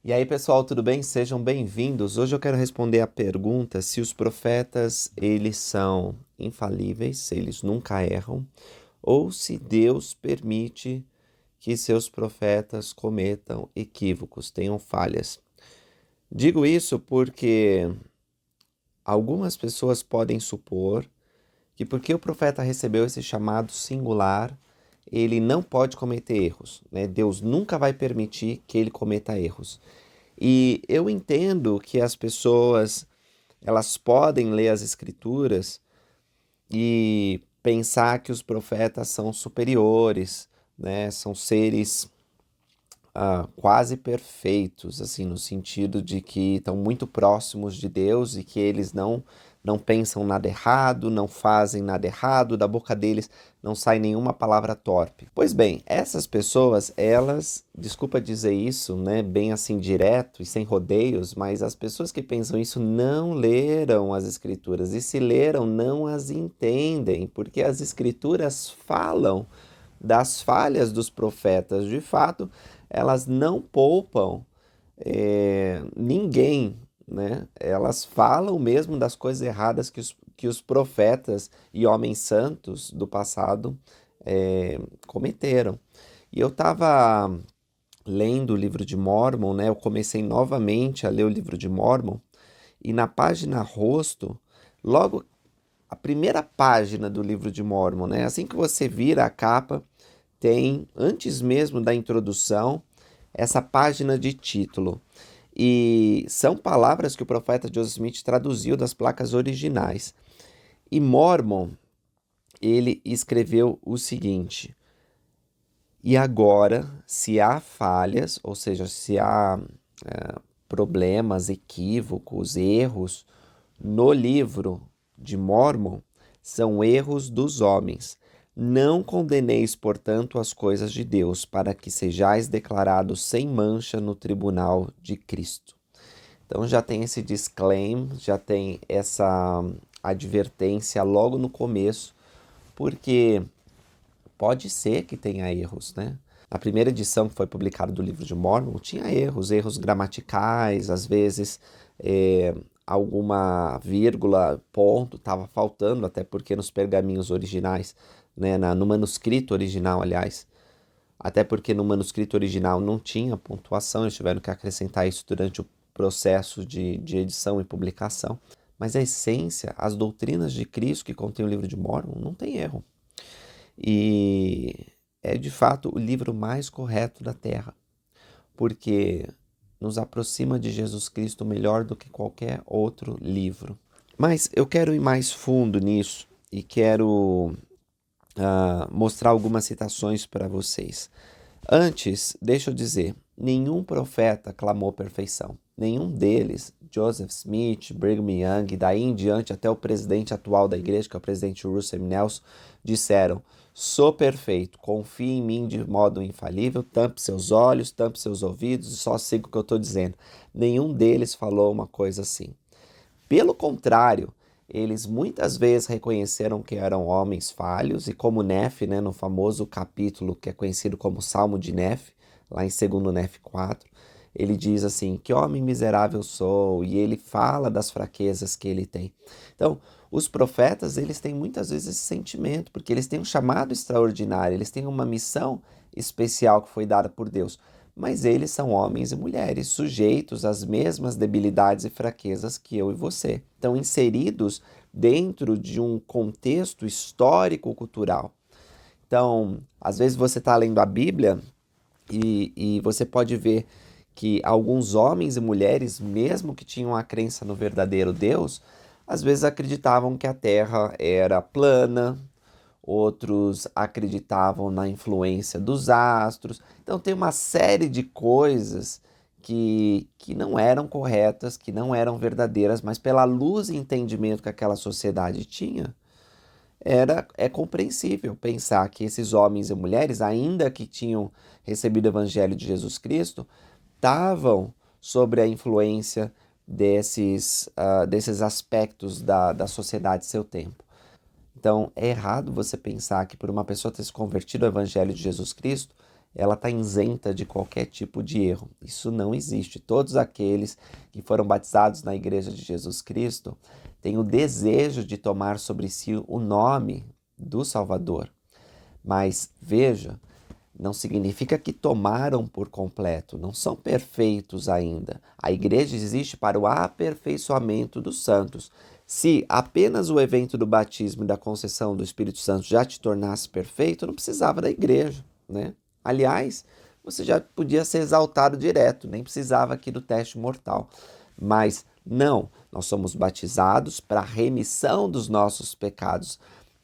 E aí, pessoal, tudo bem? Sejam bem-vindos. Hoje eu quero responder a pergunta se os profetas, eles são infalíveis, se eles nunca erram, ou se Deus permite que seus profetas cometam equívocos, tenham falhas. Digo isso porque algumas pessoas podem supor que porque o profeta recebeu esse chamado singular, ele não pode cometer erros, né? Deus nunca vai permitir que ele cometa erros. E eu entendo que as pessoas, elas podem ler as escrituras e pensar que os profetas são superiores, né? São seres quase perfeitos, assim, no sentido de que estão muito próximos de Deus e que eles não pensam nada errado, não fazem nada errado, da boca deles não sai nenhuma palavra torpe. Pois bem, essas pessoas, elas, desculpa dizer isso, né, bem assim direto e sem rodeios, mas as pessoas que pensam isso não leram as escrituras e se leram, não as entendem, porque as escrituras falam das falhas dos profetas. De fato, elas não poupam ninguém, né? Elas falam mesmo das coisas erradas que os profetas e homens santos do passado cometeram. E eu estava lendo o livro de Mórmon, né? Eu comecei novamente a ler o livro de Mórmon, e na página rosto, logo a primeira página do livro de Mórmon, né? Assim que você vira a capa, tem, antes mesmo da introdução, essa página de título. E são palavras que o profeta Joseph Smith traduziu das placas originais. E Mormon, ele escreveu o seguinte: e agora, se há falhas, ou seja, se há problemas, equívocos, erros no livro de Mormon, são erros dos homens. Não condeneis, portanto, as coisas de Deus, para que sejais declarados sem mancha no tribunal de Cristo. Então já tem esse disclaimer, já tem essa advertência logo no começo, porque pode ser que tenha erros, né? Na primeira edição que foi publicada do livro de Mormon, tinha erros gramaticais, às vezes alguma vírgula, ponto, estava faltando, até porque nos pergaminhos originais, né, no manuscrito original, aliás, até porque no manuscrito original não tinha pontuação, eles tiveram que acrescentar isso durante o processo de edição e publicação. Mas a essência, as doutrinas de Cristo que contém o livro de Mormon, não tem erro. E é de fato o livro mais correto da Terra, porque nos aproxima de Jesus Cristo melhor do que qualquer outro livro. Mas eu quero ir mais fundo nisso e quero mostrar algumas citações para vocês. Antes, deixa eu dizer, nenhum profeta clamou perfeição. Nenhum deles, Joseph Smith, Brigham Young, daí em diante até o presidente atual da igreja, que é o presidente Russell M. Nelson, disseram: sou perfeito, confie em mim de modo infalível, tampe seus olhos, tampe seus ouvidos e só siga o que eu estou dizendo. Nenhum deles falou uma coisa assim. Pelo contrário, eles muitas vezes reconheceram que eram homens falhos, e como Nefe, né, no famoso capítulo que é conhecido como Salmo de Nefe, lá em 2 Nefe 4, ele diz assim: que homem miserável sou, e ele fala das fraquezas que ele tem. Então, os profetas, eles têm muitas vezes esse sentimento, porque eles têm um chamado extraordinário, eles têm uma missão especial que foi dada por Deus. Mas eles são homens e mulheres sujeitos às mesmas debilidades e fraquezas que eu e você. Estão inseridos dentro de um contexto histórico-cultural. Então, às vezes você está lendo a Bíblia e você pode ver que alguns homens e mulheres, mesmo que tinham a crença no verdadeiro Deus, às vezes acreditavam que a Terra era plana, outros acreditavam na influência dos astros. Então tem uma série de coisas que não eram corretas, que não eram verdadeiras, mas pela luz e entendimento que aquela sociedade tinha, é compreensível pensar que esses homens e mulheres, ainda que tinham recebido o evangelho de Jesus Cristo, estavam sobre a influência desses aspectos da sociedade de seu tempo. Então, é errado você pensar que por uma pessoa ter se convertido ao Evangelho de Jesus Cristo, ela está isenta de qualquer tipo de erro. Isso não existe. Todos aqueles que foram batizados na Igreja de Jesus Cristo têm o desejo de tomar sobre si o nome do Salvador. Mas veja, não significa que tomaram por completo, não são perfeitos ainda. A igreja existe para o aperfeiçoamento dos santos. Se apenas o evento do batismo e da concessão do Espírito Santo já te tornasse perfeito, não precisava da igreja, né? Aliás, você já podia ser exaltado direto, nem precisava aqui do teste mortal. Mas não, nós somos batizados para a remissão dos nossos pecados,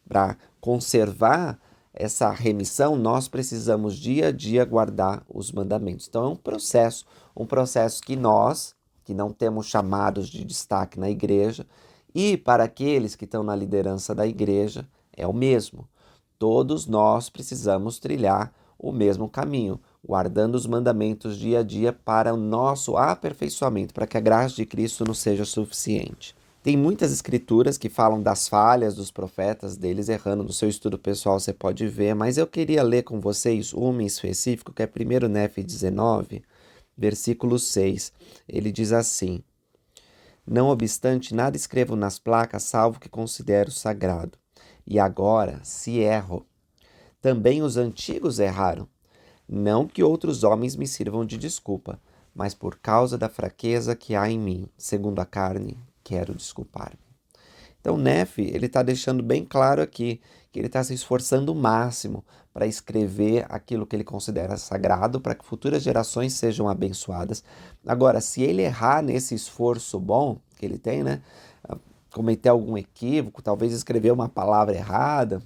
para conservar essa remissão, nós precisamos dia a dia guardar os mandamentos. Então é um processo que nós, que não temos chamados de destaque na igreja, e para aqueles que estão na liderança da igreja, é o mesmo. Todos nós precisamos trilhar o mesmo caminho, guardando os mandamentos dia a dia para o nosso aperfeiçoamento, para que a graça de Cristo nos seja suficiente. Tem muitas escrituras que falam das falhas dos profetas, deles errando. No seu estudo pessoal você pode ver, mas eu queria ler com vocês uma em específico, que é 1 Nefe 19, versículo 6. Ele diz assim: Não obstante, nada escrevo nas placas, salvo que considero sagrado. E agora, se erro, também os antigos erraram. Não que outros homens me sirvam de desculpa, mas por causa da fraqueza que há em mim, segundo a carne, quero desculpar-me. Então, Nefe, ele está deixando bem claro aqui que ele está se esforçando o máximo para escrever aquilo que ele considera sagrado, para que futuras gerações sejam abençoadas. Agora, se ele errar nesse esforço bom que ele tem, né, cometer algum equívoco, talvez escrever uma palavra errada,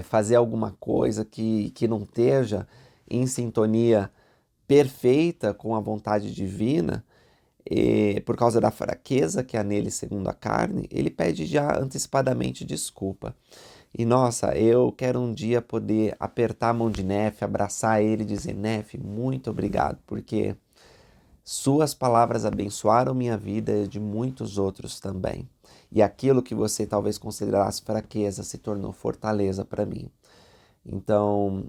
fazer alguma coisa que não esteja em sintonia perfeita com a vontade divina, por causa da fraqueza que há nele segundo a carne, ele pede já antecipadamente desculpa. E nossa, eu quero um dia poder apertar a mão de Nefe, abraçar ele e dizer: Nefe, muito obrigado, porque suas palavras abençoaram minha vida e de muitos outros também. E aquilo que você talvez considerasse fraqueza se tornou fortaleza para mim. Então,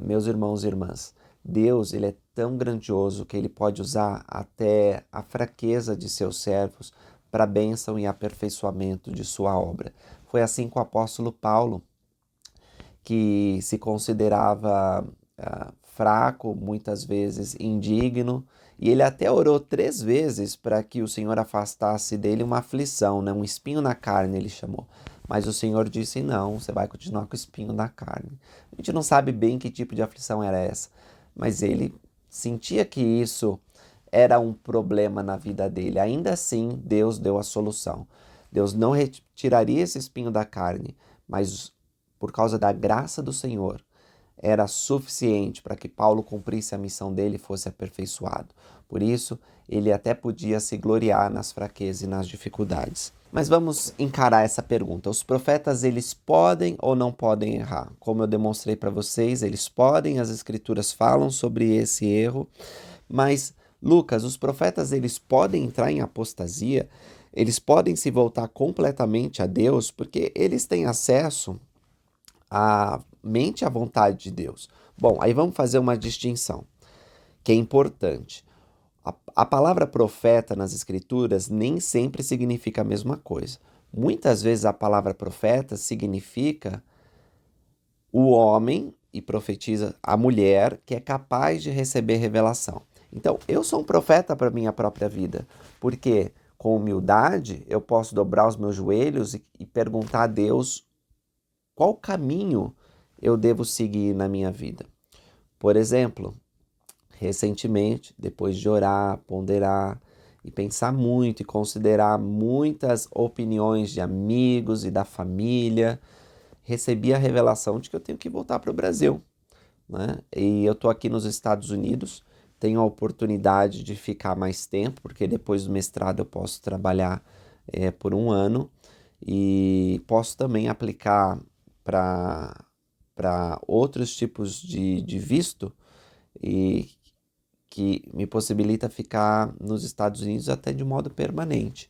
meus irmãos e irmãs, Deus, ele é tão grandioso que ele pode usar até a fraqueza de seus servos para a bênção e aperfeiçoamento de sua obra. Foi assim com o apóstolo Paulo, que se considerava fraco, muitas vezes indigno, e ele até orou 3 vezes para que o Senhor afastasse dele uma aflição, né? Um espinho na carne, ele chamou. Mas o Senhor disse: não, você vai continuar com o espinho na carne. A gente não sabe bem que tipo de aflição era essa, mas ele sentia que isso era um problema na vida dele. Ainda assim, Deus deu a solução. Deus não retiraria esse espinho da carne, mas por causa da graça do Senhor, era suficiente para que Paulo cumprisse a missão dele e fosse aperfeiçoado. Por isso, ele até podia se gloriar nas fraquezas e nas dificuldades. Mas vamos encarar essa pergunta. Os profetas, eles podem ou não podem errar? Como eu demonstrei para vocês, eles podem, as escrituras falam sobre esse erro. Mas, Lucas, os profetas, eles podem entrar em apostasia? Eles podem se voltar completamente a Deus? Porque eles têm acesso à mente e à vontade de Deus. Bom, aí vamos fazer uma distinção, que é importante. A palavra profeta nas escrituras nem sempre significa a mesma coisa. Muitas vezes a palavra profeta significa o homem, e profetiza a mulher, que é capaz de receber revelação. Então, eu sou um profeta para a minha própria vida, porque com humildade eu posso dobrar os meus joelhos e perguntar a Deus qual caminho eu devo seguir na minha vida. Por exemplo, recentemente, depois de orar, ponderar e pensar muito e considerar muitas opiniões de amigos e da família, recebi a revelação de que eu tenho que voltar para o Brasil, né? E eu estou aqui nos Estados Unidos, tenho a oportunidade de ficar mais tempo, porque depois do mestrado eu posso trabalhar por 1 ano e posso também aplicar para outros tipos de visto e que me possibilita ficar nos Estados Unidos até de modo permanente.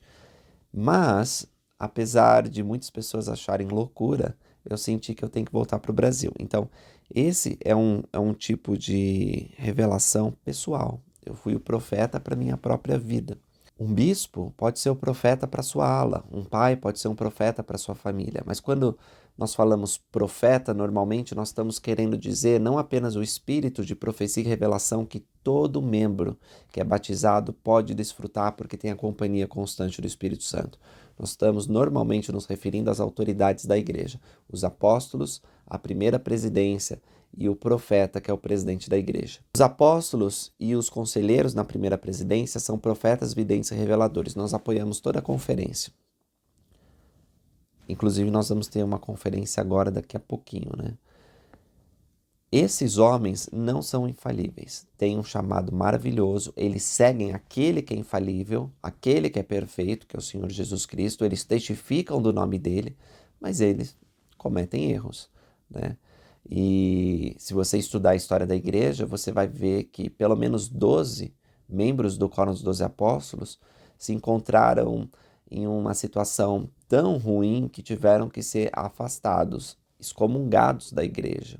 Mas, apesar de muitas pessoas acharem loucura, eu senti que eu tenho que voltar para o Brasil. Então, esse é um tipo de revelação pessoal. Eu fui o profeta para minha própria vida. Um bispo pode ser o profeta para sua ala, um pai pode ser um profeta para sua família, mas quando nós falamos profeta, normalmente nós estamos querendo dizer não apenas o espírito de profecia e revelação que todo membro que é batizado pode desfrutar porque tem a companhia constante do Espírito Santo. Nós estamos normalmente nos referindo às autoridades da igreja, os apóstolos, a primeira presidência e o profeta, que é o presidente da igreja. Os apóstolos e os conselheiros na primeira presidência são profetas, videntes e reveladores. Nós apoiamos toda a conferência. Inclusive, nós vamos ter uma conferência agora, daqui a pouquinho, né? Esses homens não são infalíveis. Têm um chamado maravilhoso. Eles seguem aquele que é infalível, aquele que é perfeito, que é o Senhor Jesus Cristo. Eles testificam do nome dele, mas eles cometem erros, né? E se você estudar a história da igreja, você vai ver que pelo menos 12 membros do Quórum dos 12 Apóstolos se encontraram em uma situação tão ruim que tiveram que ser afastados, excomungados da igreja.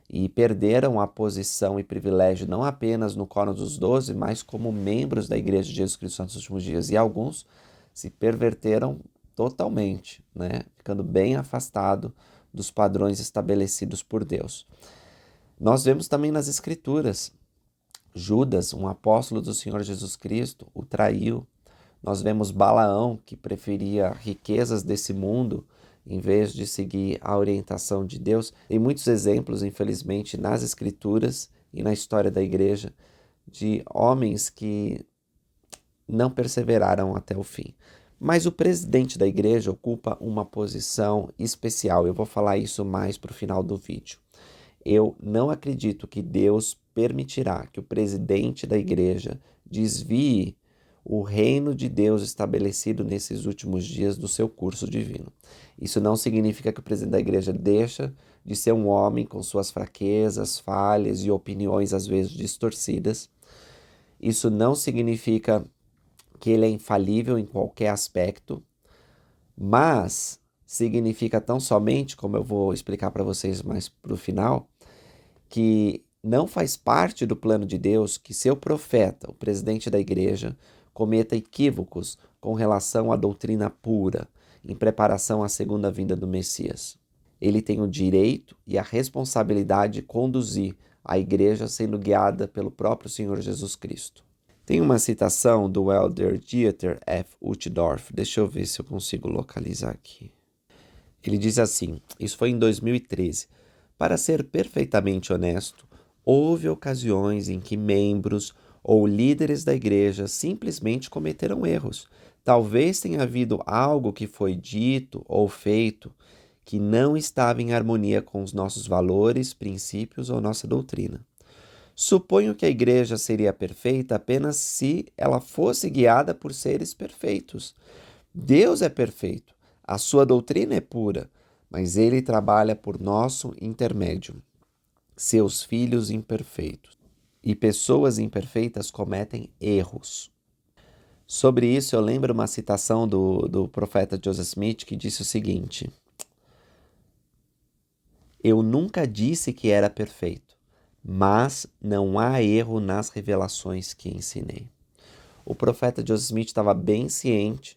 E perderam a posição e privilégio não apenas no Quórum dos 12, mas como membros da Igreja de Jesus Cristo nos últimos dias. E alguns se perverteram totalmente, né? Ficando bem afastado dos padrões estabelecidos por Deus. Nós vemos também nas Escrituras, Judas, um apóstolo do Senhor Jesus Cristo, o traiu. Nós vemos Balaão, que preferia riquezas desse mundo em vez de seguir a orientação de Deus. Tem muitos exemplos, infelizmente, nas Escrituras e na história da igreja, de homens que não perseveraram até o fim. Mas o presidente da igreja ocupa uma posição especial. Eu vou falar isso mais para o final do vídeo. Eu não acredito que Deus permitirá que o presidente da igreja desvie o reino de Deus estabelecido nesses últimos dias do seu curso divino. Isso não significa que o presidente da igreja deixa de ser um homem com suas fraquezas, falhas e opiniões às vezes distorcidas. Isso não significa que ele é infalível em qualquer aspecto, mas significa tão somente, como eu vou explicar para vocês mais para o final, que não faz parte do plano de Deus que seu profeta, o presidente da igreja, cometa equívocos com relação à doutrina pura, em preparação à segunda vinda do Messias. Ele tem o direito e a responsabilidade de conduzir a igreja sendo guiada pelo próprio Senhor Jesus Cristo. Tem uma citação do elder Dieter F. Uchtdorf, deixa eu ver se eu consigo localizar aqui. Ele diz assim, isso foi em 2013, para ser perfeitamente honesto, houve ocasiões em que membros ou líderes da igreja simplesmente cometeram erros. Talvez tenha havido algo que foi dito ou feito que não estava em harmonia com os nossos valores, princípios ou nossa doutrina. Suponho que a igreja seria perfeita apenas se ela fosse guiada por seres perfeitos. Deus é perfeito, a sua doutrina é pura, mas ele trabalha por nosso intermédio, seus filhos imperfeitos. E pessoas imperfeitas cometem erros. Sobre isso, eu lembro uma citação do profeta Joseph Smith que disse o seguinte: eu nunca disse que era perfeito, mas não há erro nas revelações que ensinei. O profeta Joseph Smith estava bem ciente,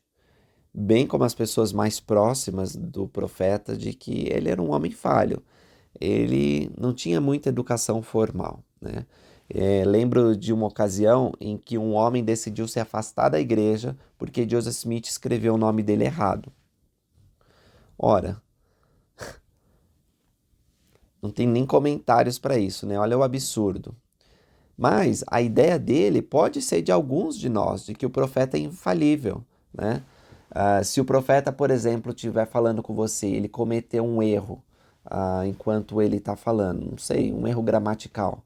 bem como as pessoas mais próximas do profeta, de que ele era um homem falho. Ele não tinha muita educação formal, né? Lembro de uma ocasião em que um homem decidiu se afastar da igreja porque Joseph Smith escreveu o nome dele errado. Ora, não tem nem comentários para isso, né? Olha o absurdo. Mas a ideia dele pode ser de alguns de nós, de que o profeta é infalível, né? Se o profeta, por exemplo, estiver falando com você, ele cometeu um erro enquanto ele está falando, não sei, um erro gramatical.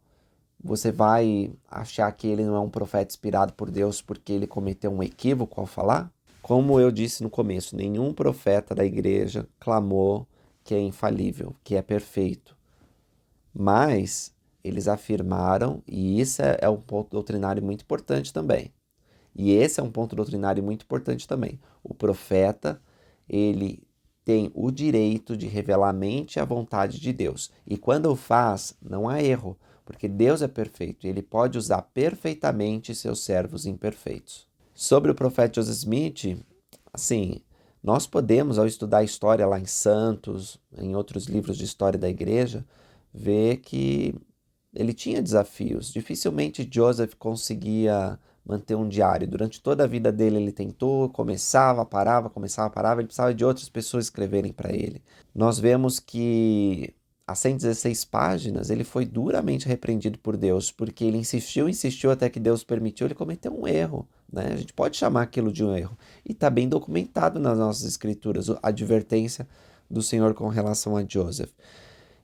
Você vai achar que ele não é um profeta inspirado por Deus porque ele cometeu um equívoco ao falar? Como eu disse no começo, nenhum profeta da igreja clamou que é infalível, que é perfeito. Mas eles afirmaram, e isso é um ponto doutrinário muito importante também. E esse é um ponto doutrinário muito importante também. O profeta, ele tem o direito de revelar a mente e a vontade de Deus. E quando o faz, não há erro, porque Deus é perfeito e ele pode usar perfeitamente seus servos imperfeitos. Sobre o profeta Joseph Smith, assim, nós podemos, ao estudar a história lá em Santos, em outros livros de história da igreja, ver que ele tinha desafios. Dificilmente Joseph conseguia manter um diário. Durante toda a vida dele ele tentou, começava, parava, ele precisava de outras pessoas escreverem para ele. Nós vemos que às 116 páginas ele foi duramente repreendido por Deus, porque ele insistiu até que Deus permitiu, ele cometeu um erro. Né? A gente pode chamar aquilo de um erro. E está bem documentado nas nossas escrituras a advertência do Senhor com relação a Joseph.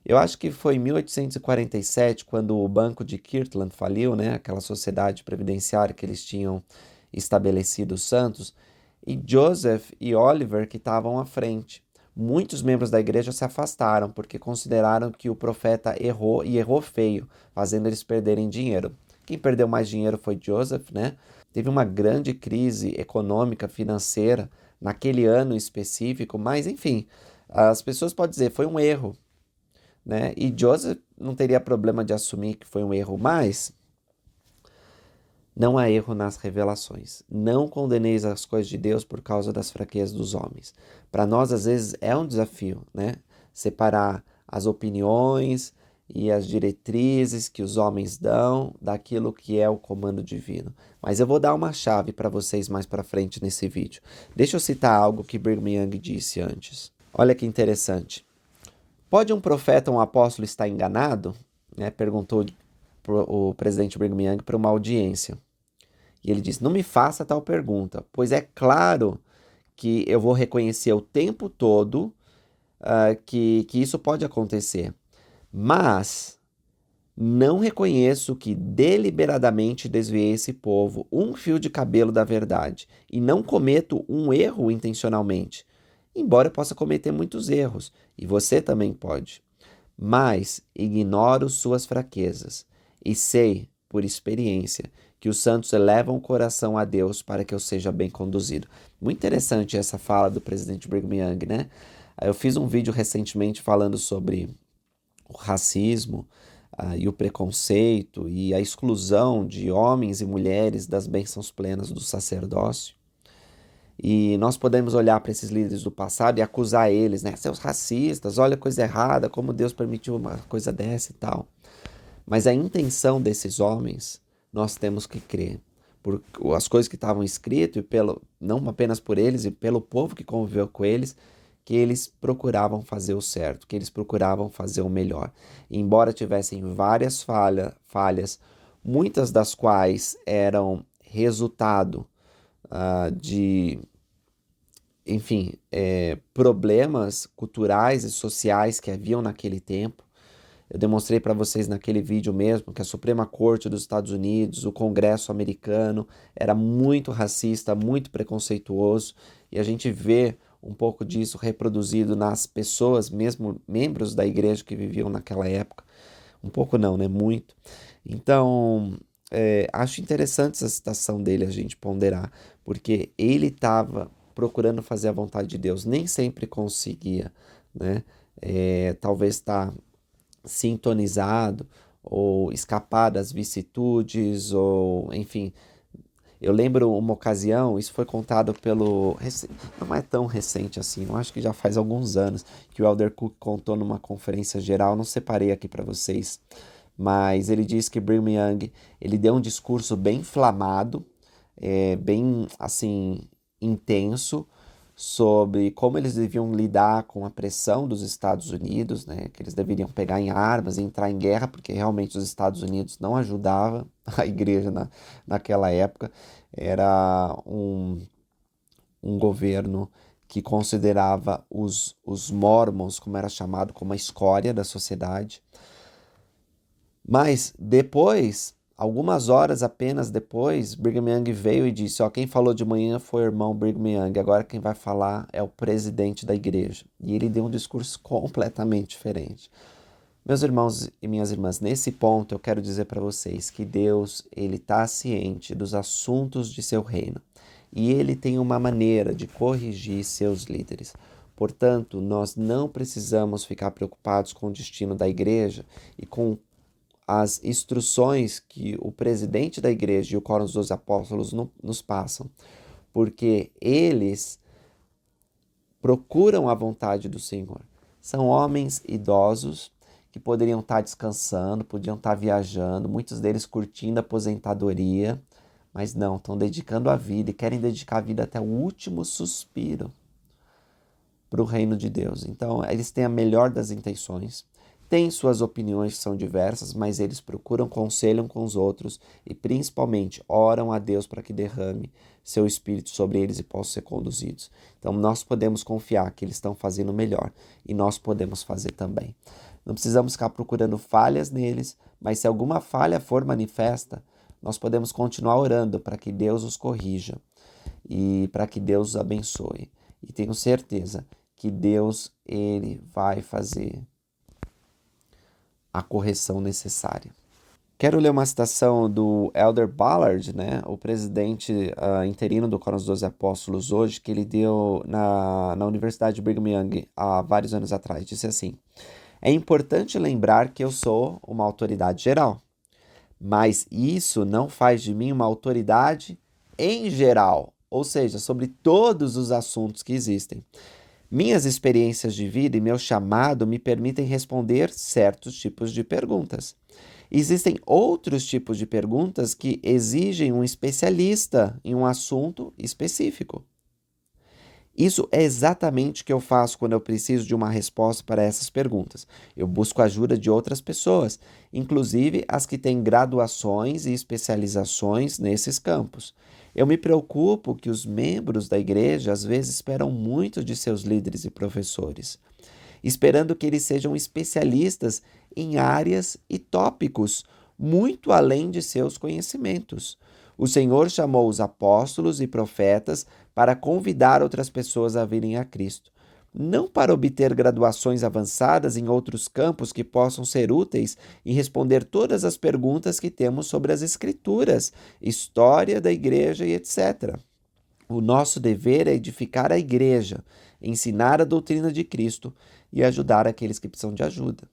Eu acho que foi em 1847, quando o Banco de Kirtland faliu, né? Aquela sociedade previdenciária que eles tinham estabelecido, os Santos, e Joseph e Oliver que estavam à frente. Muitos membros da igreja se afastaram porque consideraram que o profeta errou e errou feio, fazendo eles perderem dinheiro. Quem perdeu mais dinheiro foi Joseph, né? Teve uma grande crise econômica, financeira, naquele ano específico, mas enfim, as pessoas podem dizer, foi um erro, né? E Joseph não teria problema de assumir que foi um erro, mas não há erro nas revelações. Não condeneis as coisas de Deus por causa das fraquezas dos homens. Para nós, às vezes, é um desafio, né? Separar as opiniões e as diretrizes que os homens dão daquilo que é o comando divino. Mas eu vou dar uma chave para vocês mais para frente nesse vídeo. Deixa eu citar algo que Brigham Young disse antes. Olha que interessante. Pode um profeta ou um apóstolo estar enganado? Né? Perguntou o presidente Brigham Young para uma audiência. E ele disse, não me faça tal pergunta, pois é claro que eu vou reconhecer o tempo todo que isso pode acontecer. Mas não reconheço que deliberadamente desviei esse povo um fio de cabelo da verdade e não cometo um erro intencionalmente, embora eu possa cometer muitos erros, e você também pode. Mas ignoro suas fraquezas e sei, por experiência, que os santos elevam o coração a Deus para que eu seja bem conduzido. Muito interessante essa fala do presidente Brigham Young, né? Eu fiz um vídeo recentemente falando sobre o racismo e o preconceito e a exclusão de homens e mulheres das bênçãos plenas do sacerdócio. E nós podemos olhar para esses líderes do passado e acusar eles, né? Seus racistas, olha a coisa errada, como Deus permitiu uma coisa dessa e tal. Mas a intenção desses homens, nós temos que crer. Por as coisas que estavam escritas, não apenas por eles e pelo povo que conviveu com eles, que eles procuravam fazer o certo, que eles procuravam fazer o melhor. E embora tivessem várias falhas, muitas das quais eram resultado de, enfim, problemas culturais e sociais que haviam naquele tempo. Eu demonstrei para vocês naquele vídeo mesmo que a Suprema Corte dos Estados Unidos, o Congresso americano, era muito racista, muito preconceituoso, e a gente vê um pouco disso reproduzido nas pessoas, mesmo membros da igreja que viviam naquela época. Um pouco não, né? Muito. Então, acho interessante essa citação dele, a gente ponderar, porque ele estava procurando fazer a vontade de Deus, nem sempre conseguia, né? Talvez está sintonizado ou escapar das vicissitudes ou enfim, eu lembro uma ocasião, isso foi contado não é tão recente assim, eu acho que já faz alguns anos que o Elder Cook contou numa conferência geral, não separei aqui para vocês, mas ele disse que Brigham Young, ele deu um discurso bem inflamado, bem assim intenso, sobre como eles deviam lidar com a pressão dos Estados Unidos, né? Que eles deveriam pegar em armas e entrar em guerra, porque realmente os Estados Unidos não ajudavam a igreja naquela época. Era um governo que considerava os mormons, como era chamado, como a escória da sociedade. Mas depois, algumas horas apenas depois, Brigham Young veio e disse, quem falou de manhã foi o irmão Brigham Young, agora quem vai falar é o presidente da igreja. E ele deu um discurso completamente diferente. Meus irmãos e minhas irmãs, nesse ponto eu quero dizer para vocês que Deus, ele está ciente dos assuntos de seu reino. E ele tem uma maneira de corrigir seus líderes. Portanto, nós não precisamos ficar preocupados com o destino da igreja e com as instruções que o presidente da igreja e o Quórum dos 12 Apóstolos nos passam, porque eles procuram a vontade do Senhor. São homens idosos que poderiam estar descansando, podiam estar viajando, muitos deles curtindo a aposentadoria, mas não, estão dedicando a vida e querem dedicar a vida até o último suspiro para o reino de Deus. Então, eles têm a melhor das intenções, têm suas opiniões que são diversas, mas eles procuram conselho com os outros e, principalmente, oram a Deus para que derrame seu Espírito sobre eles e possam ser conduzidos. Então, nós podemos confiar que eles estão fazendo o melhor e nós podemos fazer também. Não precisamos ficar procurando falhas neles, mas se alguma falha for manifesta, nós podemos continuar orando para que Deus os corrija e para que Deus os abençoe. E tenho certeza que Deus, ele vai fazer a correção necessária. Quero ler uma citação do Elder Ballard, né, o presidente interino do Quórum dos 12 Apóstolos hoje, que ele deu na Universidade de Brigham Young há vários anos atrás. Disse assim: é importante lembrar que eu sou uma autoridade geral, mas isso não faz de mim uma autoridade em geral, ou seja, sobre todos os assuntos que existem. Minhas experiências de vida e meu chamado me permitem responder certos tipos de perguntas. Existem outros tipos de perguntas que exigem um especialista em um assunto específico. Isso é exatamente o que eu faço quando eu preciso de uma resposta para essas perguntas. Eu busco a ajuda de outras pessoas, inclusive as que têm graduações e especializações nesses campos. Eu me preocupo que os membros da igreja às vezes esperam muito de seus líderes e professores, esperando que eles sejam especialistas em áreas e tópicos muito além de seus conhecimentos. O Senhor chamou os apóstolos e profetas para convidar outras pessoas a virem a Cristo, não para obter graduações avançadas em outros campos que possam ser úteis em responder todas as perguntas que temos sobre as Escrituras, história da igreja e etc. O nosso dever é edificar a igreja, ensinar a doutrina de Cristo e ajudar aqueles que precisam de ajuda.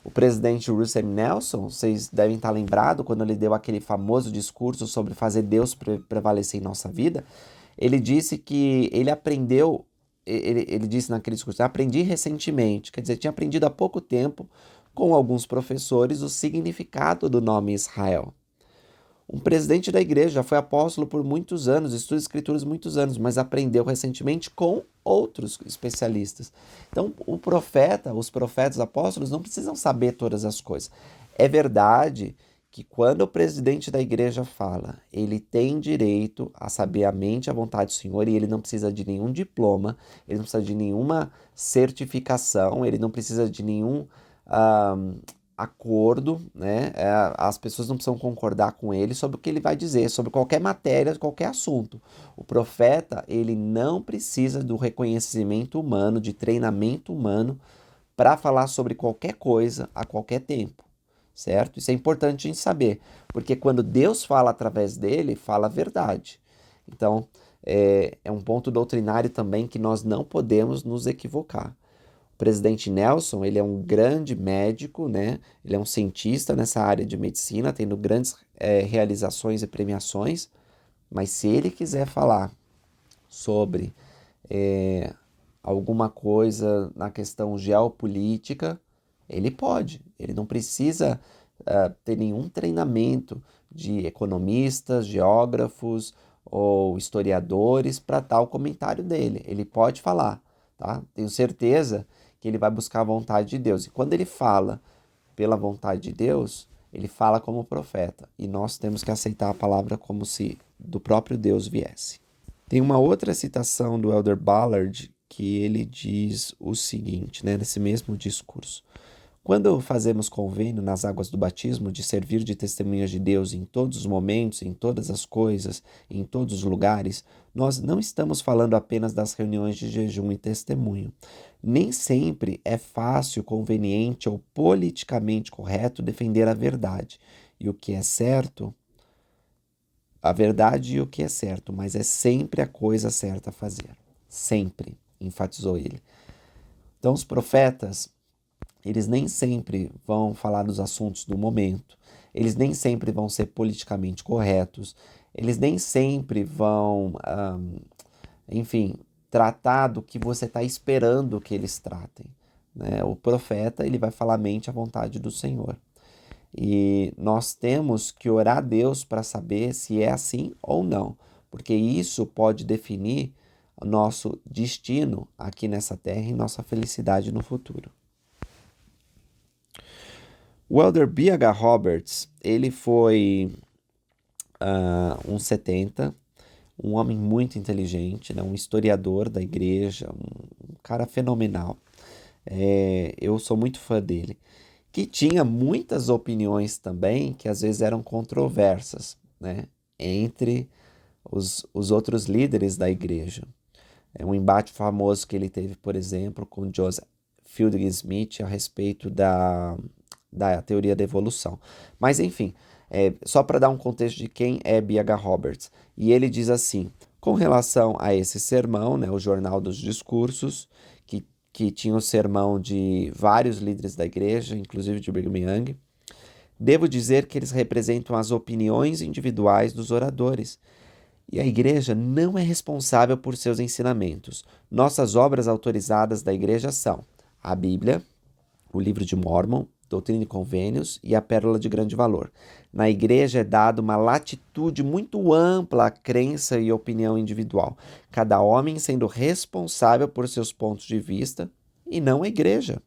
O presidente Russell Nelson, vocês devem estar lembrados, quando ele deu aquele famoso discurso sobre fazer Deus prevalecer em nossa vida, ele disse que ele aprendeu, ele disse naquele discurso, aprendi recentemente, quer dizer, tinha aprendido há pouco tempo com alguns professores o significado do nome Israel. Um presidente da igreja, já foi apóstolo por muitos anos, estuda escrituras muitos anos, mas aprendeu recentemente com outros especialistas. Então, os profetas, os apóstolos não precisam saber todas as coisas. É verdade que quando o presidente da igreja fala, ele tem direito a saber a mente e a vontade do Senhor e ele não precisa de nenhum diploma, ele não precisa de nenhuma certificação, ele não precisa de nenhum acordo, né? As pessoas não precisam concordar com ele sobre o que ele vai dizer, sobre qualquer matéria, qualquer assunto. O profeta, ele não precisa do reconhecimento humano, de treinamento humano para falar sobre qualquer coisa a qualquer tempo, certo? Isso é importante a gente saber, porque quando Deus fala através dele, fala a verdade. Então, é um ponto doutrinário também que nós não podemos nos equivocar. O presidente Nelson, ele é um grande médico, né? Ele é um cientista nessa área de medicina, tendo grandes realizações e premiações, mas se ele quiser falar sobre alguma coisa na questão geopolítica, ele pode. Ele não precisa ter nenhum treinamento de economistas, geógrafos ou historiadores para dar o comentário dele. Ele pode falar, tá? Tenho certeza que ele vai buscar a vontade de Deus. E quando ele fala pela vontade de Deus, ele fala como profeta. E nós temos que aceitar a palavra como se do próprio Deus viesse. Tem uma outra citação do Elder Ballard que ele diz o seguinte, né, nesse mesmo discurso. Quando fazemos convênio nas águas do batismo de servir de testemunhas de Deus em todos os momentos, em todas as coisas, em todos os lugares, nós não estamos falando apenas das reuniões de jejum e testemunho. Nem sempre é fácil, conveniente ou politicamente correto defender a verdade e o que é certo, a verdade e o que é certo, mas é sempre a coisa certa a fazer. Sempre. enfatizou ele. Então os profetas, eles nem sempre vão falar dos assuntos do momento, eles nem sempre vão ser politicamente corretos, eles nem sempre vão, enfim, tratar do que você está esperando que eles tratem, né? O profeta, ele vai falar mente à vontade do Senhor. E nós temos que orar a Deus para saber se é assim ou não, porque isso pode definir o nosso destino aqui nessa terra e nossa felicidade no futuro. O Elder B.H. Roberts, ele foi um 70, um homem muito inteligente, né? Um historiador da igreja, um cara fenomenal. Eu sou muito fã dele. Que tinha muitas opiniões também que às vezes eram controversas, né? Entre os outros líderes da igreja. É um embate famoso que ele teve, por exemplo, com Joseph Fielding Smith a respeito da teoria da evolução. Mas, enfim, só para dar um contexto de quem é B.H. Roberts. E ele diz assim, com relação a esse sermão, né, o Jornal dos Discursos, que tinha o sermão de vários líderes da igreja, inclusive de Brigham Young, devo dizer que eles representam as opiniões individuais dos oradores. E a igreja não é responsável por seus ensinamentos. Nossas obras autorizadas da igreja são a Bíblia, o Livro de Mórmon, Doutrina e Convênios e a Pérola de Grande Valor. Na igreja é dada uma latitude muito ampla à crença e opinião individual, cada homem sendo responsável por seus pontos de vista e não a igreja.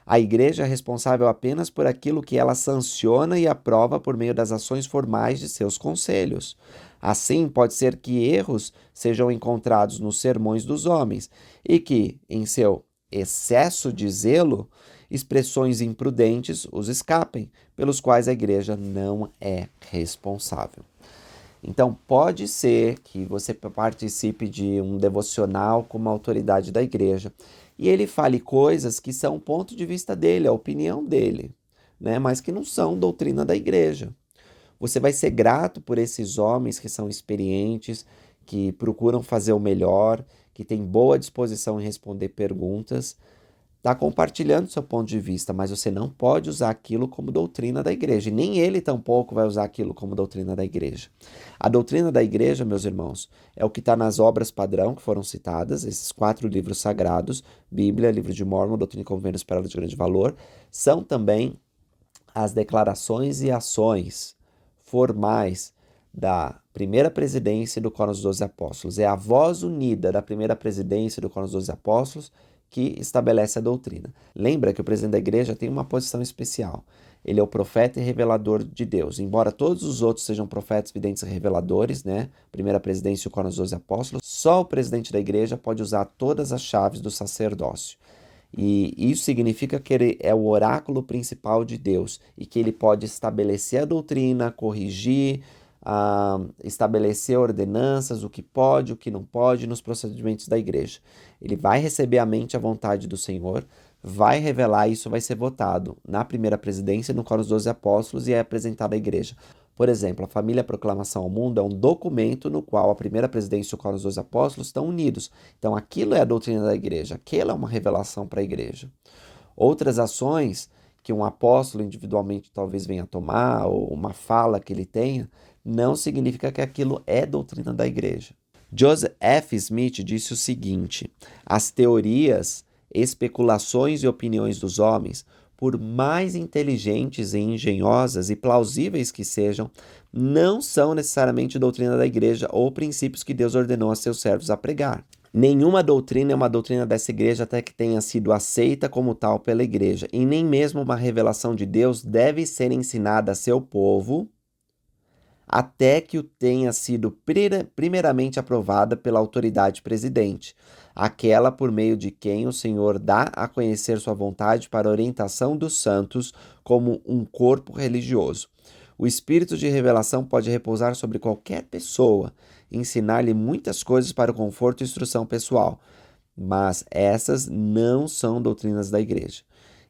A igreja é responsável apenas por aquilo que ela sanciona e aprova por meio das ações formais de seus conselhos. Assim, pode ser que erros sejam encontrados nos sermões dos homens e que, em seu excesso de zelo, expressões imprudentes os escapem, pelos quais a igreja não é responsável. Então, pode ser que você participe de um devocional com uma autoridade da igreja e ele fale coisas que são o ponto de vista dele, a opinião dele, né? Mas que não são doutrina da igreja. Você vai ser grato por esses homens que são experientes, que procuram fazer o melhor, que têm boa disposição em responder perguntas, está compartilhando seu ponto de vista, mas você não pode usar aquilo como doutrina da igreja. E nem ele tampouco vai usar aquilo como doutrina da igreja. A doutrina da igreja, meus irmãos, é o que está nas obras padrão que foram citadas, esses 4 livros sagrados, Bíblia, Livro de Mórmon, Doutrina e Convênios, Pérola de Grande Valor, são também as declarações e ações formais da primeira presidência do Quórum dos 12 Apóstolos. É a voz unida da primeira presidência do Quórum dos 12 Apóstolos que estabelece a doutrina. Lembra que o presidente da igreja tem uma posição especial. Ele é o profeta e revelador de Deus. Embora todos os outros sejam profetas, videntes e reveladores, né? Primeira presidência e o Quórum dos 12 Apóstolos, só o presidente da igreja pode usar todas as chaves do sacerdócio. E isso significa que ele é o oráculo principal de Deus e que ele pode estabelecer a doutrina, corrigir, estabelecer ordenanças, o que pode, o que não pode nos procedimentos da igreja. Ele vai receber a mente à vontade do Senhor, vai revelar e isso vai ser votado na primeira presidência, no Quórum dos 12 Apóstolos e é apresentado à igreja. Por exemplo, a família Proclamação ao Mundo é um documento no qual a primeira presidência e o Quórum dos 12 Apóstolos estão unidos. Então aquilo é a doutrina da igreja, aquilo é uma revelação para a igreja. Outras ações que um apóstolo individualmente talvez venha tomar, ou uma fala que ele tenha, não significa que aquilo é doutrina da igreja. Joseph F. Smith disse o seguinte: as teorias, especulações e opiniões dos homens, por mais inteligentes e engenhosas e plausíveis que sejam, não são necessariamente doutrina da igreja ou princípios que Deus ordenou a seus servos a pregar. Nenhuma doutrina é uma doutrina dessa igreja até que tenha sido aceita como tal pela igreja, e nem mesmo uma revelação de Deus deve ser ensinada a seu povo até que o tenha sido primeiramente aprovada pela autoridade presidente, aquela por meio de quem o Senhor dá a conhecer sua vontade para a orientação dos santos como um corpo religioso. O espírito de revelação pode repousar sobre qualquer pessoa, ensinar-lhe muitas coisas para o conforto e instrução pessoal, mas essas não são doutrinas da igreja.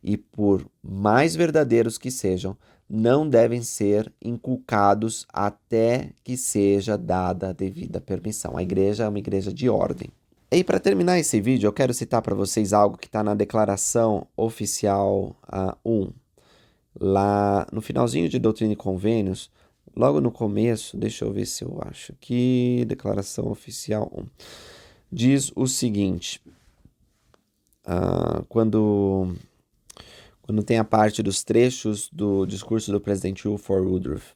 E por mais verdadeiros que sejam, não devem ser inculcados até que seja dada a devida permissão. A igreja é uma igreja de ordem. E para terminar esse vídeo, eu quero citar para vocês algo que está na Declaração Oficial 1. Lá no finalzinho de Doutrina e Convênios, logo no começo, deixa eu ver se eu acho aqui, Declaração Oficial 1, diz o seguinte, quando tem a parte dos trechos do discurso do presidente Wilford Woodruff: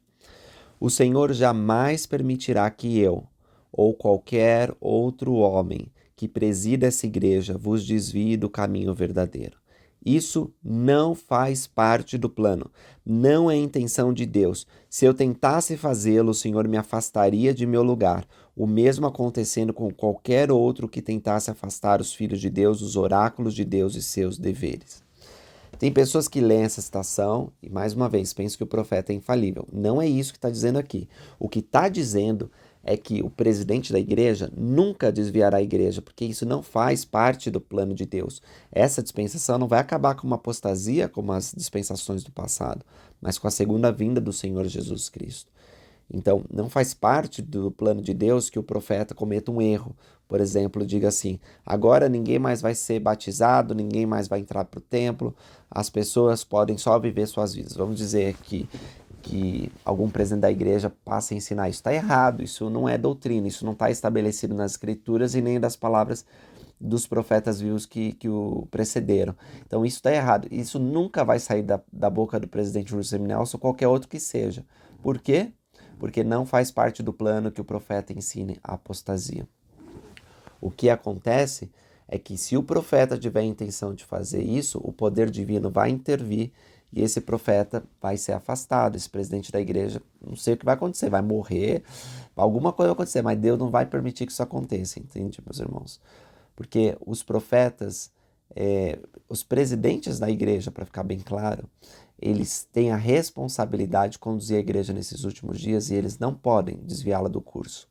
o Senhor jamais permitirá que eu, ou qualquer outro homem que presida essa igreja, vos desvie do caminho verdadeiro. Isso não faz parte do plano, não é intenção de Deus. Se eu tentasse fazê-lo, o Senhor me afastaria de meu lugar, o mesmo acontecendo com qualquer outro que tentasse afastar os filhos de Deus, os oráculos de Deus e seus deveres. Tem pessoas que leem essa citação e, mais uma vez, pensam que o profeta é infalível. Não é isso que está dizendo aqui. O que está dizendo é que o presidente da igreja nunca desviará a igreja, porque isso não faz parte do plano de Deus. Essa dispensação não vai acabar com uma apostasia como as dispensações do passado, mas com a segunda vinda do Senhor Jesus Cristo. Então, não faz parte do plano de Deus que o profeta cometa um erro. Por exemplo, diga assim: agora ninguém mais vai ser batizado, ninguém mais vai entrar para o templo, as pessoas podem só viver suas vidas. Vamos dizer que algum presidente da igreja passe a ensinar isso. Está errado, isso não é doutrina, isso não está estabelecido nas escrituras e nem das palavras dos profetas vivos que o precederam. Então isso está errado. Isso nunca vai sair da boca do presidente Russell M. Nelson ou qualquer outro que seja. Por quê? Porque não faz parte do plano que o profeta ensine a apostasia. O que acontece é que se o profeta tiver a intenção de fazer isso, o poder divino vai intervir e esse profeta vai ser afastado. Esse presidente da igreja, não sei o que vai acontecer, vai morrer, alguma coisa vai acontecer, mas Deus não vai permitir que isso aconteça, entende, meus irmãos? Porque os profetas, os presidentes da igreja, para ficar bem claro, eles têm a responsabilidade de conduzir a igreja nesses últimos dias e eles não podem desviá-la do curso.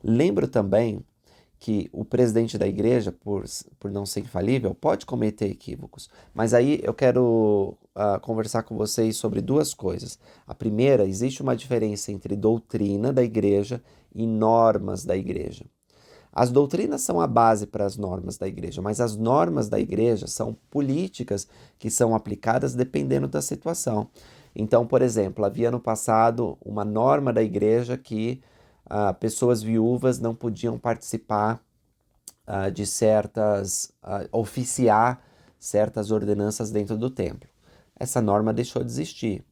Lembro também que o presidente da igreja, por não ser infalível, pode cometer equívocos. Mas aí eu quero conversar com vocês sobre duas coisas. A primeira, existe uma diferença entre doutrina da igreja e normas da igreja. As doutrinas são a base para as normas da igreja, mas as normas da igreja são políticas que são aplicadas dependendo da situação. Então, por exemplo, havia no passado uma norma da igreja que pessoas viúvas não podiam participar de oficiar certas ordenanças dentro do templo. Essa norma deixou de existir.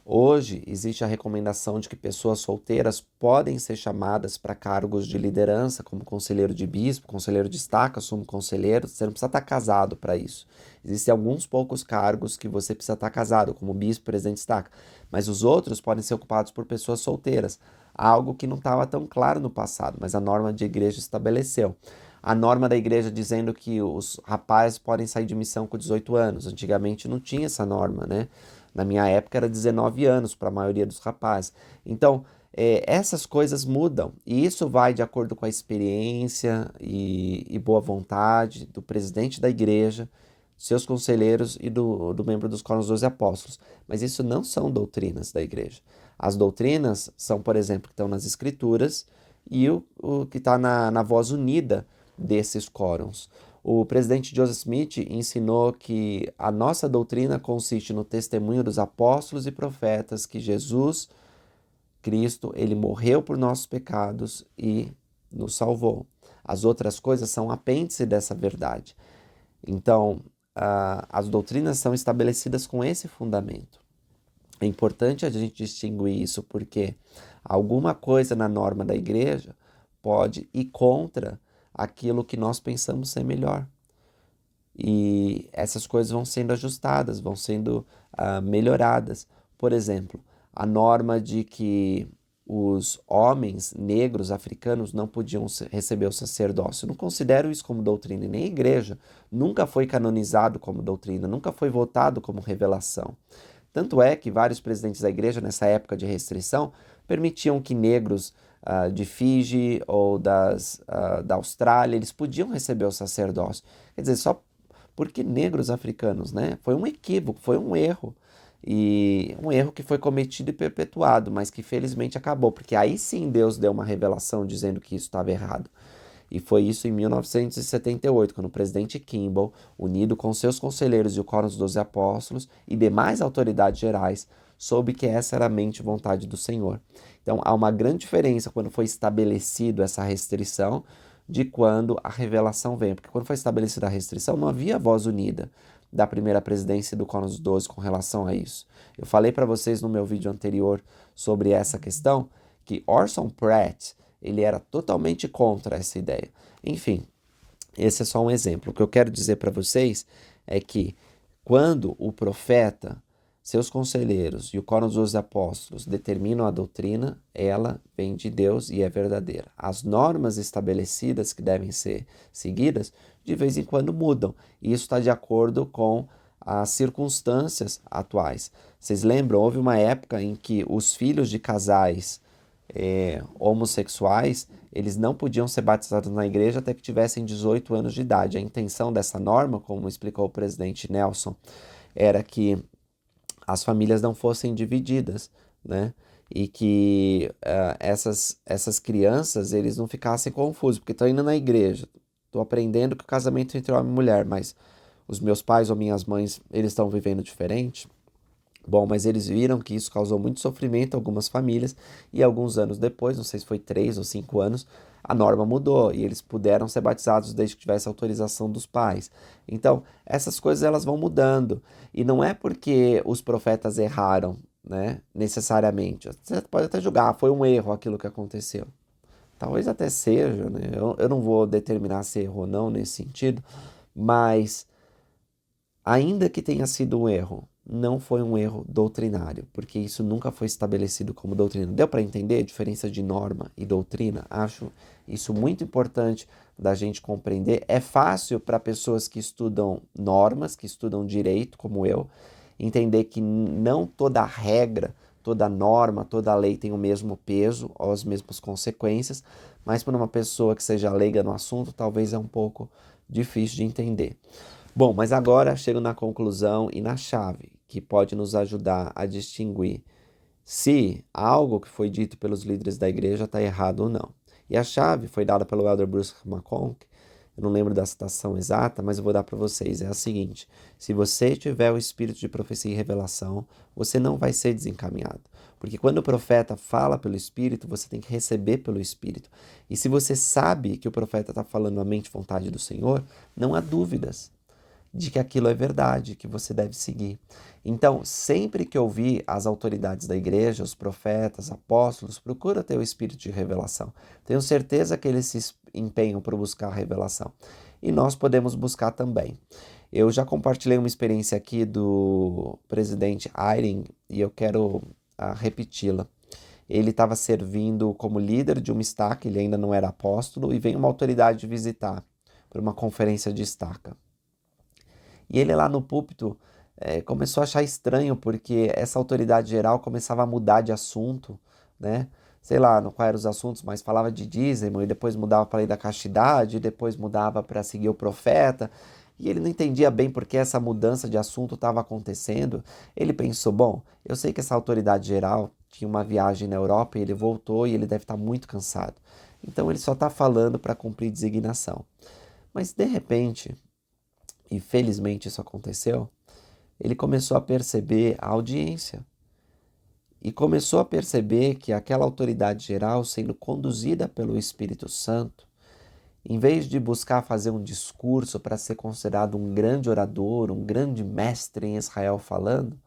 Hoje existe a recomendação de que pessoas solteiras podem ser chamadas para cargos de liderança, como conselheiro de bispo, conselheiro de estaca, sumo conselheiro. Você não precisa estar casado para isso. Existem alguns poucos cargos que você precisa estar casado, como bispo, presidente de estaca. Mas os outros podem ser ocupados por pessoas solteiras. Algo que não estava tão claro no passado, mas a norma de igreja estabeleceu. A norma da igreja dizendo que os rapazes podem sair de missão com 18 anos. Antigamente não tinha essa norma, né? Na minha época era 19 anos para a maioria dos rapazes. Então, essas coisas mudam. E isso vai de acordo com a experiência e boa vontade do presidente da igreja, seus conselheiros e do membro dos Coros 12 Apóstolos. Mas isso não são doutrinas da igreja. As doutrinas são, por exemplo, que estão nas escrituras e o que está na voz unida desses quórums. O presidente Joseph Smith ensinou que a nossa doutrina consiste no testemunho dos apóstolos e profetas que Jesus Cristo, ele morreu por nossos pecados e nos salvou. As outras coisas são apêndice dessa verdade. Então, as doutrinas são estabelecidas com esse fundamento. É importante a gente distinguir isso porque alguma coisa na norma da igreja pode ir contra aquilo que nós pensamos ser melhor. E essas coisas vão sendo ajustadas, vão sendo melhoradas. Por exemplo, a norma de que os homens negros africanos não podiam receber o sacerdócio. Eu não considero isso como doutrina, e nem a igreja. Nunca foi canonizado como doutrina, nunca foi votado como revelação. Tanto é que vários presidentes da igreja, nessa época de restrição, permitiam que negros de Fiji ou da Austrália, eles podiam receber o sacerdócio. Quer dizer, só porque negros africanos, né? Foi um equívoco, foi um erro. E um erro que foi cometido e perpetuado, mas que felizmente acabou, porque aí sim Deus deu uma revelação dizendo que isso estava errado. E foi isso em 1978, quando o presidente Kimball, unido com seus conselheiros e o Quórum dos 12 Apóstolos e demais autoridades gerais, soube que essa era a mente e vontade do Senhor. Então, há uma grande diferença quando foi estabelecido essa restrição de quando a revelação vem. Porque quando foi estabelecida a restrição, não havia voz unida da primeira presidência do Quórum dos 12 com relação a isso. Eu falei para vocês no meu vídeo anterior sobre essa questão, que Orson Pratt, ele era totalmente contra essa ideia. Enfim, esse é só um exemplo. O que eu quero dizer para vocês é que quando o profeta, seus conselheiros e o Quórum dos 12 Apóstolos determinam a doutrina, ela vem de Deus e é verdadeira. As normas estabelecidas que devem ser seguidas, de vez em quando mudam. E isso está de acordo com as circunstâncias atuais. Vocês lembram? Houve uma época em que os filhos de casais homossexuais, eles não podiam ser batizados na igreja até que tivessem 18 anos de idade. A intenção dessa norma, como explicou o presidente Nelson, era que as famílias não fossem divididas, né? E que essas crianças, eles não ficassem confusos, porque estão indo na igreja, estou aprendendo que o casamento é entre homem e mulher, mas os meus pais ou minhas mães, eles estão vivendo diferente. Bom, mas eles viram que isso causou muito sofrimento a algumas famílias e alguns anos depois, não sei se foi 3 ou 5 anos, a norma mudou e eles puderam ser batizados desde que tivesse autorização dos pais. Então, essas coisas elas vão mudando e não é porque os profetas erraram, né, necessariamente. Você pode até julgar, foi um erro aquilo que aconteceu. Talvez até seja, né? Eu não vou determinar se erro ou não nesse sentido, mas ainda que tenha sido um erro, não foi um erro doutrinário, porque isso nunca foi estabelecido como doutrina. Deu para entender a diferença de norma e doutrina? Acho isso muito importante da gente compreender. É fácil para pessoas que estudam normas, que estudam direito, como eu, entender que não toda regra, toda norma, toda lei tem o mesmo peso ou as mesmas consequências, mas para uma pessoa que seja leiga no assunto, talvez é um pouco difícil de entender. Bom, mas agora chego na conclusão e na chave, que pode nos ajudar a distinguir se algo que foi dito pelos líderes da igreja está errado ou não. E a chave foi dada pelo Elder Bruce McConkie, eu não lembro da citação exata, mas eu vou dar para vocês. É a seguinte: se você tiver o espírito de profecia e revelação, você não vai ser desencaminhado. Porque quando o profeta fala pelo Espírito, você tem que receber pelo Espírito. E se você sabe que o profeta está falando a mente e vontade do Senhor, não há dúvidas de que aquilo é verdade, que você deve seguir. Então, sempre que ouvir as autoridades da igreja, os profetas, apóstolos, procura ter o espírito de revelação. Tenho certeza que eles se empenham para buscar a revelação. E nós podemos buscar também. Eu já compartilhei uma experiência aqui do presidente Eyring e eu quero repeti-la. Ele estava servindo como líder de uma estaca, ele ainda não era apóstolo, e veio uma autoridade visitar para uma conferência de estaca. E ele lá no púlpito começou a achar estranho, porque essa autoridade geral começava a mudar de assunto, né? Sei lá, não quais eram os assuntos, mas falava de dízimo, e depois mudava para a lei da castidade, e depois mudava para seguir o profeta. E ele não entendia bem por que essa mudança de assunto estava acontecendo. Ele pensou, bom, eu sei que essa autoridade geral tinha uma viagem na Europa, e ele voltou, e ele deve estar muito cansado. Então ele só está falando para cumprir designação. Mas de repente, e felizmente isso aconteceu, ele começou a perceber a audiência e começou a perceber que aquela autoridade geral, sendo conduzida pelo Espírito Santo, em vez de buscar fazer um discurso para ser considerado um grande orador, um grande mestre em Israel falando,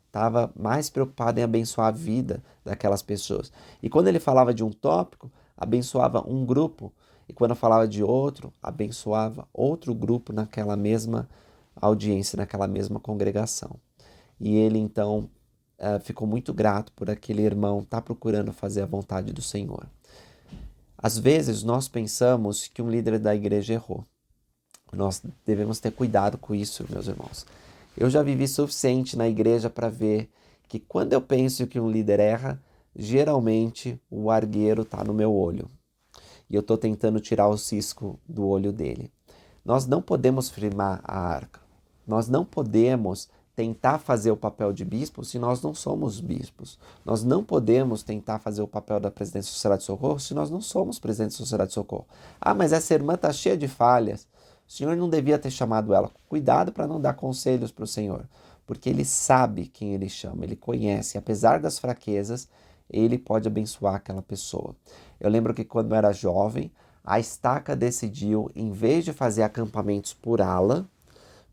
estava mais preocupado em abençoar a vida daquelas pessoas. E quando ele falava de um tópico, abençoava um grupo, e quando falava de outro, abençoava outro grupo naquela mesma audiência, naquela mesma congregação. E ele então ficou muito grato por aquele irmão estar procurando fazer a vontade do Senhor. Às vezes nós pensamos que um líder da igreja errou. Nós devemos ter cuidado com isso, meus irmãos. Eu já vivi suficiente na igreja para ver que quando eu penso que um líder erra, geralmente o argueiro está no meu olho. E eu estou tentando tirar o cisco do olho dele. Nós não podemos firmar a arca. Nós não podemos tentar fazer o papel de bispo se nós não somos bispos. Nós não podemos tentar fazer o papel da presidência da Sociedade de Socorro se nós não somos presidente da Sociedade de Socorro. Ah, mas essa irmã está cheia de falhas. O senhor não devia ter chamado ela. Cuidado para não dar conselhos para o senhor, porque ele sabe quem ele chama, ele conhece. Apesar das fraquezas, ele pode abençoar aquela pessoa. Eu lembro que quando eu era jovem, a Estaca decidiu, em vez de fazer acampamentos por ala,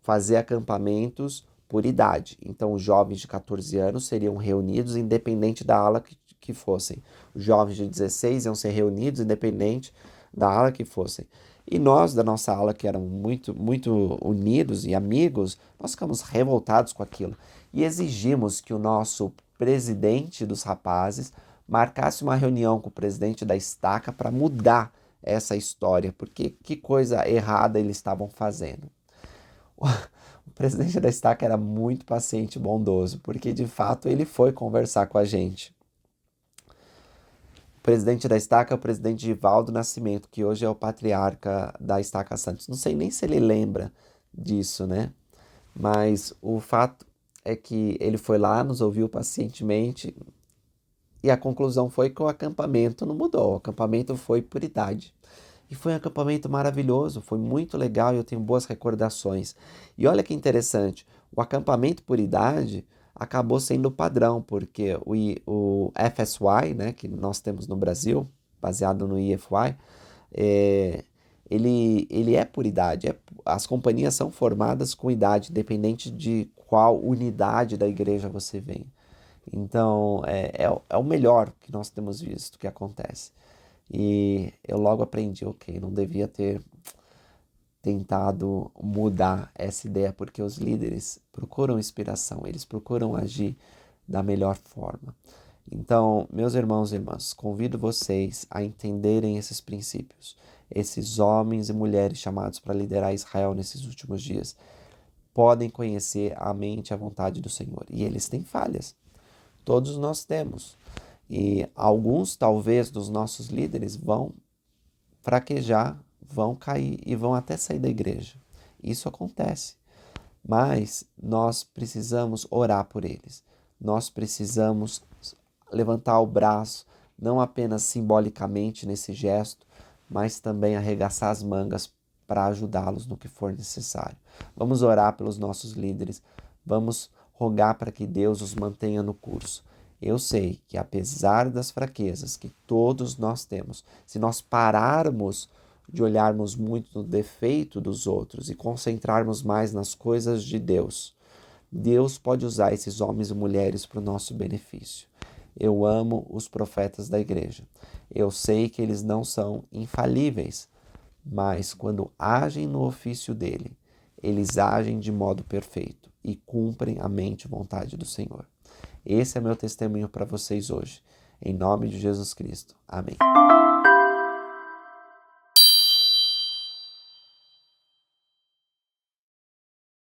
fazer acampamentos por idade. Então, os jovens de 14 anos seriam reunidos independente da ala que fossem. Os jovens de 16 iam ser reunidos independente da ala que fossem. E nós, da nossa ala, que eram muito unidos e amigos, nós ficamos revoltados com aquilo. E exigimos que o nosso presidente dos rapazes marcasse uma reunião com o presidente da Estaca para mudar essa história, porque que coisa errada eles estavam fazendo. O presidente da Estaca era muito paciente e bondoso, porque de fato ele foi conversar com a gente. O presidente da Estaca é o presidente Givaldo Nascimento, que hoje é o patriarca da Estaca Santos. Não sei nem se ele lembra disso, né? Mas o fato é que ele foi lá, nos ouviu pacientemente, e a conclusão foi que o acampamento não mudou. O acampamento foi por idade. E foi um acampamento maravilhoso, foi muito legal e eu tenho boas recordações. E olha que interessante, o acampamento por idade acabou sendo o padrão, porque o FSY, né, que nós temos no Brasil, baseado no IFY, ele é por idade. As companhias são formadas com idade, independente de qual unidade da igreja você vem. Então, é o melhor que nós temos visto que acontece. E eu logo aprendi, ok, não devia ter tentado mudar essa ideia, porque os líderes procuram inspiração, eles procuram agir da melhor forma. Então, meus irmãos e irmãs, convido vocês a entenderem esses princípios. Esses homens e mulheres chamados para liderar Israel nesses últimos dias podem conhecer a mente e a vontade do Senhor. E eles têm falhas. Todos nós temos. E alguns, talvez, dos nossos líderes vão fraquejar, vão cair e vão até sair da igreja. Isso acontece. Mas nós precisamos orar por eles. Nós precisamos levantar o braço, não apenas simbolicamente nesse gesto, mas também arregaçar as mangas para ajudá-los no que for necessário. Vamos orar pelos nossos líderes. Vamos rogar para que Deus os mantenha no curso. Eu sei que apesar das fraquezas que todos nós temos, se nós pararmos de olharmos muito no defeito dos outros e concentrarmos mais nas coisas de Deus, Deus pode usar esses homens e mulheres para o nosso benefício. Eu amo os profetas da igreja. Eu sei que eles não são infalíveis, mas quando agem no ofício dele, eles agem de modo perfeito e cumprem a mente e vontade do Senhor. Esse é meu testemunho para vocês hoje. Em nome de Jesus Cristo. Amém.